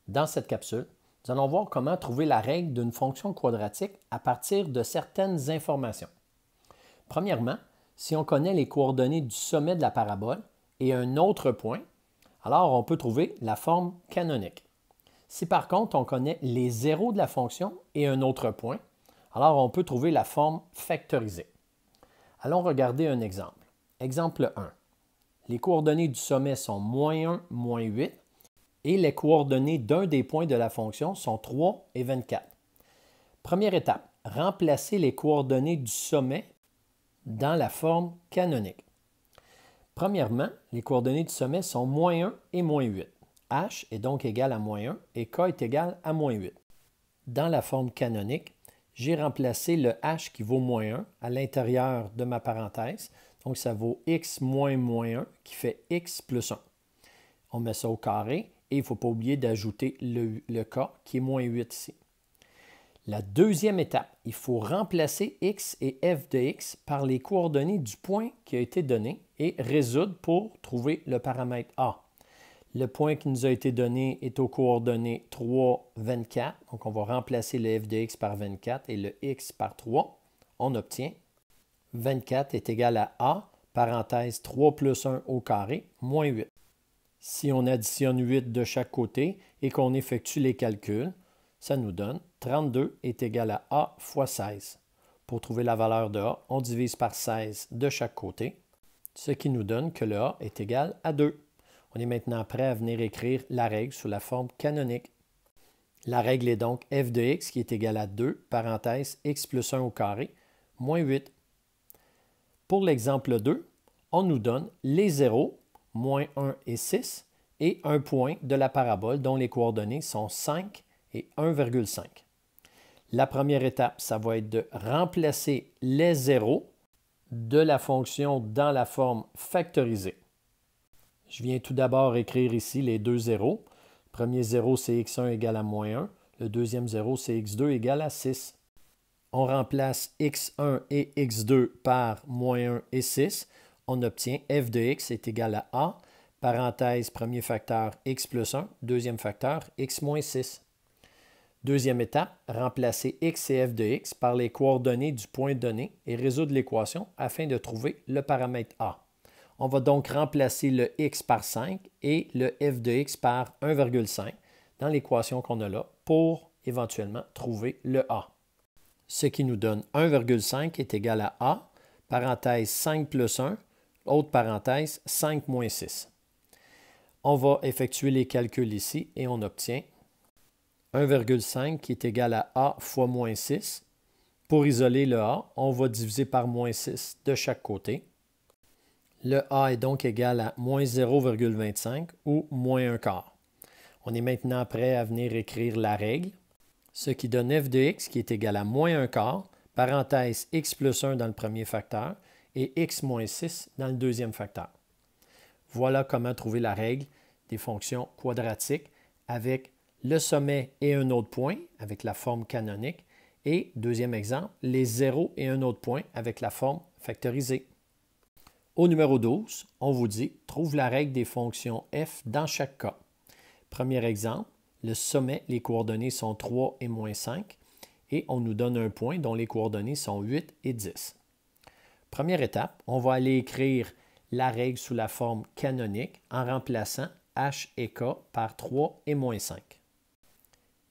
Dans cette capsule, nous allons voir comment trouver la règle d'une fonction quadratique à partir de certaines informations. Premièrement, si on connaît les coordonnées du sommet de la parabole et un autre point, alors on peut trouver la forme canonique. Si par contre on connaît les zéros de la fonction et un autre point, alors on peut trouver la forme factorisée. Allons regarder un exemple. Exemple 1. Les coordonnées du sommet sont -1, -8 et les coordonnées d'un des points de la fonction sont 3 et 24. Première étape, remplacer les coordonnées du sommet dans la forme canonique. Premièrement, les coordonnées du sommet sont -1 et -8. H est donc égal à -1 et K est égal à -8. Dans la forme canonique, j'ai remplacé le H qui vaut -1 à l'intérieur de ma parenthèse. Donc, ça vaut x moins -1 qui fait x plus 1. On met ça au carré et il ne faut pas oublier d'ajouter le K qui est -8 ici. La deuxième étape, il faut remplacer x et f de x par les coordonnées du point qui a été donné et résoudre pour trouver le paramètre A. Le point qui nous a été donné est aux coordonnées 3, 24. Donc, on va remplacer le f de x par 24 et le x par 3. On obtient 24 est égal à A, parenthèse 3 plus 1 au carré, moins 8. Si on additionne 8 de chaque côté et qu'on effectue les calculs, ça nous donne 32 est égal à A fois 16. Pour trouver la valeur de A, on divise par 16 de chaque côté, ce qui nous donne que le A est égal à 2. On est maintenant prêt à venir écrire la règle sous la forme canonique. La règle est donc f de x qui est égal à 2, parenthèse x plus 1 au carré, moins 8. Pour l'exemple 2, on nous donne les zéros, moins 1 et 6, et un point de la parabole dont les coordonnées sont 5 et 1,5. La première étape, ça va être de remplacer les zéros de la fonction dans la forme factorisée. Je viens tout d'abord écrire ici les deux zéros. Le premier zéro, c'est x1 égale à -1. Le deuxième zéro, c'est x2 égale à 6. On remplace x1 et x2 par -1 et 6. On obtient f de x est égal à A, parenthèse, premier facteur x plus 1, deuxième facteur x moins 6. Deuxième étape, remplacer x et f de x par les coordonnées du point donné et résoudre l'équation afin de trouver le paramètre A. On va donc remplacer le x par 5 et le f de x par 1,5 dans l'équation qu'on a là pour éventuellement trouver le A. Ce qui nous donne 1,5 est égal à A, parenthèse 5 plus 1, autre parenthèse 5 moins 6. On va effectuer les calculs ici et on obtient 1,5 qui est égal à A fois moins 6. Pour isoler le A, on va diviser par moins 6 de chaque côté. Le A est donc égal à moins 0,25 ou moins 1 quart. On est maintenant prêt à venir écrire la règle, ce qui donne f de x qui est égal à moins 1 quart, parenthèse x plus 1 dans le premier facteur et x moins 6 dans le deuxième facteur. Voilà comment trouver la règle des fonctions quadratiques avec le sommet et un autre point avec la forme canonique et, deuxième exemple, les zéros et un autre point avec la forme factorisée. Au numéro 12, on vous dit « Trouve la règle des fonctions f dans chaque cas ». Premier exemple, le sommet, les coordonnées sont 3 et moins 5 et on nous donne un point dont les coordonnées sont 8 et 10. Première étape, on va aller écrire la règle sous la forme canonique en remplaçant h et k par 3 et moins 5.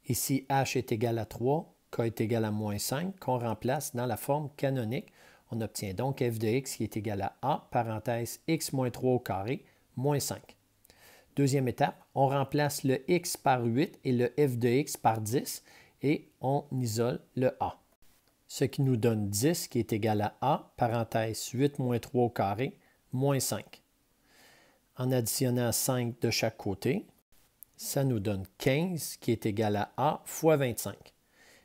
Ici, h est égal à 3, k est égal à moins 5 qu'on remplace dans la forme canonique. On obtient donc f de x qui est égal à A, parenthèse x moins 3 au carré, moins 5. Deuxième étape, on remplace le x par 8 et le f de x par 10 et on isole le A. Ce qui nous donne 10 qui est égal à A, parenthèse 8 moins 3 au carré, moins 5. En additionnant 5 de chaque côté, ça nous donne 15 qui est égal à A fois 25.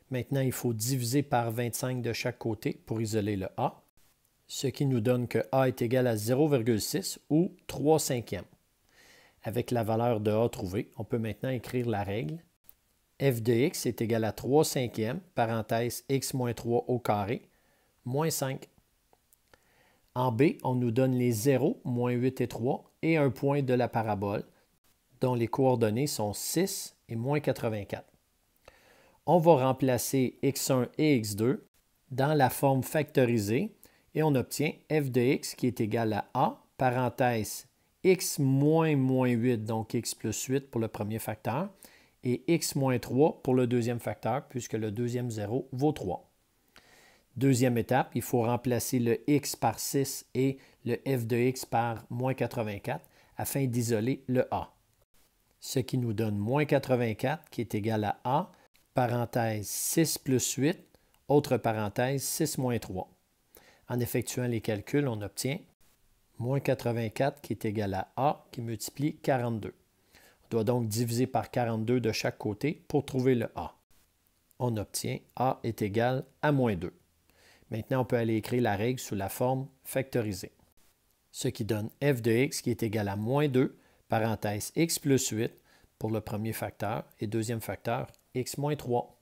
Maintenant, il faut diviser par 25 de chaque côté pour isoler le A, ce qui nous donne que A est égal à 0,6 ou 3 cinquièmes. Avec la valeur de A trouvée, on peut maintenant écrire la règle. F de x est égal à 3 cinquièmes, parenthèse x moins 3 au carré, moins 5. En B, on nous donne les zéros, moins 8 et 3, et un point de la parabole, dont les coordonnées sont 6 et moins 84. On va remplacer x1 et x2 dans la forme factorisée et on obtient f de x qui est égal à a, parenthèse, x moins 8, donc x plus 8 pour le premier facteur, et x moins 3 pour le deuxième facteur, puisque le deuxième 0 vaut 3. Deuxième étape, il faut remplacer le x par 6 et le f de x par moins 84 afin d'isoler le a. Ce qui nous donne moins 84 qui est égal à a, parenthèse 6 plus 8, autre parenthèse 6 moins 3. En effectuant les calculs, on obtient moins 84 qui est égal à a qui multiplie 42. On doit donc diviser par 42 de chaque côté pour trouver le a. On obtient a est égal à moins 2. Maintenant, on peut aller écrire la règle sous la forme factorisée. Ce qui donne f de x qui est égal à moins 2, parenthèse x plus 8 pour le premier facteur et deuxième facteur x moins 3.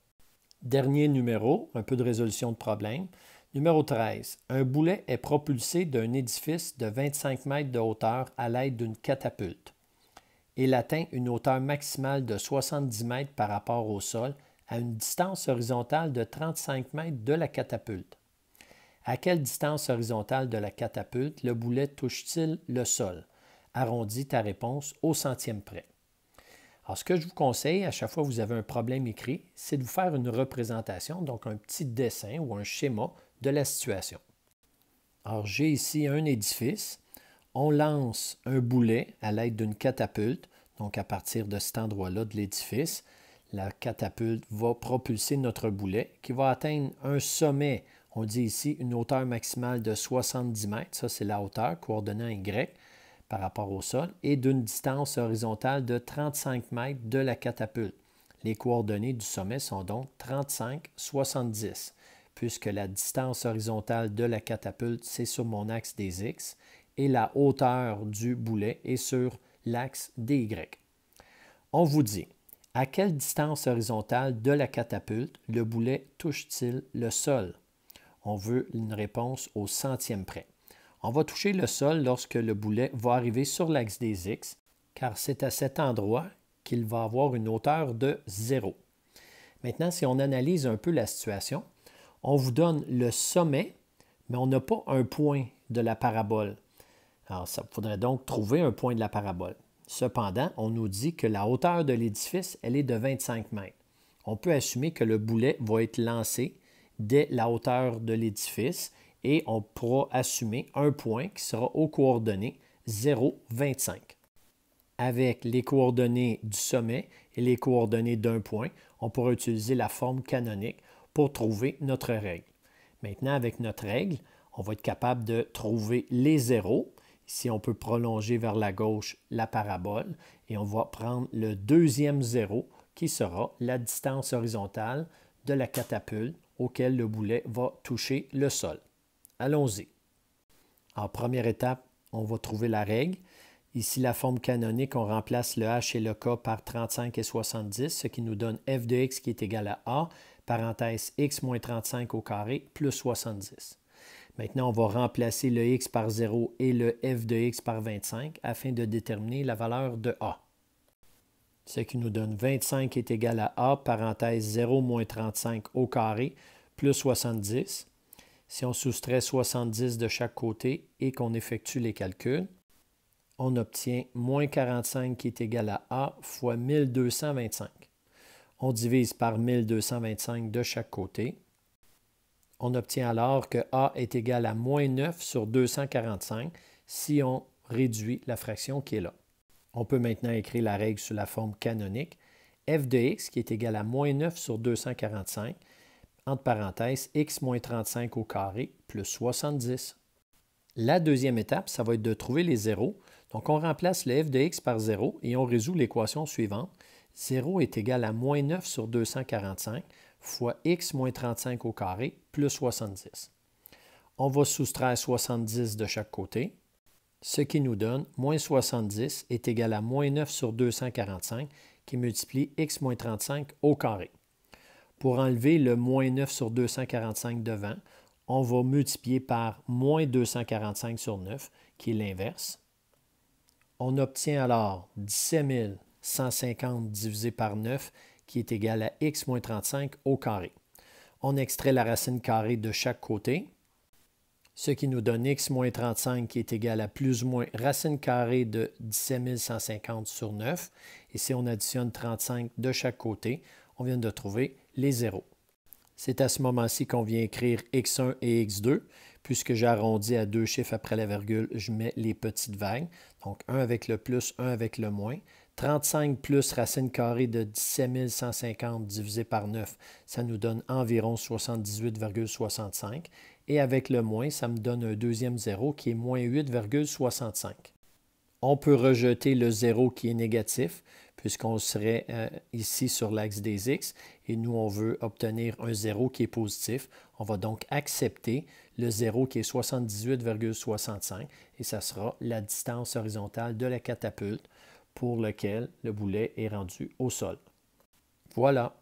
Dernier numéro, un peu de résolution de problème. Numéro 13. Un boulet est propulsé d'un édifice de 25 mètres de hauteur à l'aide d'une catapulte. Il atteint une hauteur maximale de 70 mètres par rapport au sol à une distance horizontale de 35 mètres de la catapulte. À quelle distance horizontale de la catapulte le boulet touche-t-il le sol? Arrondis ta réponse au centième près. Alors, ce que je vous conseille, à chaque fois que vous avez un problème écrit, c'est de vous faire une représentation, donc un petit dessin ou un schéma de la situation. Alors, j'ai ici un édifice. On lance un boulet à l'aide d'une catapulte, donc à partir de cet endroit-là de l'édifice. La catapulte va propulser notre boulet qui va atteindre un sommet. On dit ici une hauteur maximale de 70 mètres, ça c'est la hauteur, coordonnée en Y par rapport au sol, et d'une distance horizontale de 35 mètres de la catapulte. Les coordonnées du sommet sont donc 35, 70, puisque la distance horizontale de la catapulte, c'est sur mon axe des X, et la hauteur du boulet est sur l'axe des Y. On vous dit, à quelle distance horizontale de la catapulte le boulet touche-t-il le sol? On veut une réponse au centième près. On va toucher le sol lorsque le boulet va arriver sur l'axe des X, car c'est à cet endroit qu'il va avoir une hauteur de 0. Maintenant, si on analyse un peu la situation, on vous donne le sommet, mais on n'a pas un point de la parabole. Alors, il faudrait donc trouver un point de la parabole. Cependant, on nous dit que la hauteur de l'édifice, elle est de 25 mètres. On peut assumer que le boulet va être lancé dès la hauteur de l'édifice et on pourra assumer un point qui sera aux coordonnées 0, 25. Avec les coordonnées du sommet et les coordonnées d'un point, on pourra utiliser la forme canonique pour trouver notre règle. Maintenant, avec notre règle, on va être capable de trouver les zéros. Ici, on peut prolonger vers la gauche la parabole et on va prendre le deuxième zéro qui sera la distance horizontale de la catapulte auquel le boulet va toucher le sol. Allons-y. En première étape, on va trouver la règle. Ici, la forme canonique, on remplace le h et le k par 35 et 70, ce qui nous donne f de x qui est égal à a, parenthèse x moins 35 au carré, plus 70. Maintenant, on va remplacer le x par 0 et le f de x par 25 afin de déterminer la valeur de a. Ce qui nous donne 25 est égal à a, parenthèse 0 moins 35 au carré, plus 70. Si on soustrait 70 de chaque côté et qu'on effectue les calculs, on obtient moins 45 qui est égal à a fois 1225. On divise par 1225 de chaque côté. On obtient alors que a est égal à moins 9 sur 245 si on réduit la fraction qui est là. On peut maintenant écrire la règle sous la forme canonique. F de x qui est égal à moins 9 sur 245, entre parenthèses, x moins 35 au carré plus 70. La deuxième étape, ça va être de trouver les zéros. Donc, on remplace le f de x par 0 et on résout l'équation suivante. 0 est égal à moins 9 sur 245 fois x moins 35 au carré plus 70. On va soustraire 70 de chaque côté, ce qui nous donne moins 70 est égal à moins 9 sur 245 qui multiplie x moins 35 au carré. Pour enlever le moins 9 sur 245 devant, on va multiplier par moins 245 sur 9, qui est l'inverse. On obtient alors 17 150 divisé par 9 qui est égal à x moins 35 au carré. On extrait la racine carrée de chaque côté, ce qui nous donne x moins 35 qui est égal à plus ou moins racine carrée de 17 150 sur 9. Et si on additionne 35 de chaque côté, on vient de trouver les zéros. C'est à ce moment-ci qu'on vient écrire x1 et x2. Puisque j'ai arrondi à deux chiffres après la virgule, je mets les petites vagues. Donc 1 avec le plus, 1 avec le moins. 35 plus racine carrée de 17 150 divisé par 9, ça nous donne environ 78,65. Et avec le moins, ça me donne un deuxième zéro qui est moins 8,65. On peut rejeter le zéro qui est négatif, puisqu'on serait ici sur l'axe des x, et nous, on veut obtenir un zéro qui est positif. On va donc accepter le zéro qui est 78,65, et ça sera la distance horizontale de la catapulte pour lequel le boulet est rendu au sol. Voilà.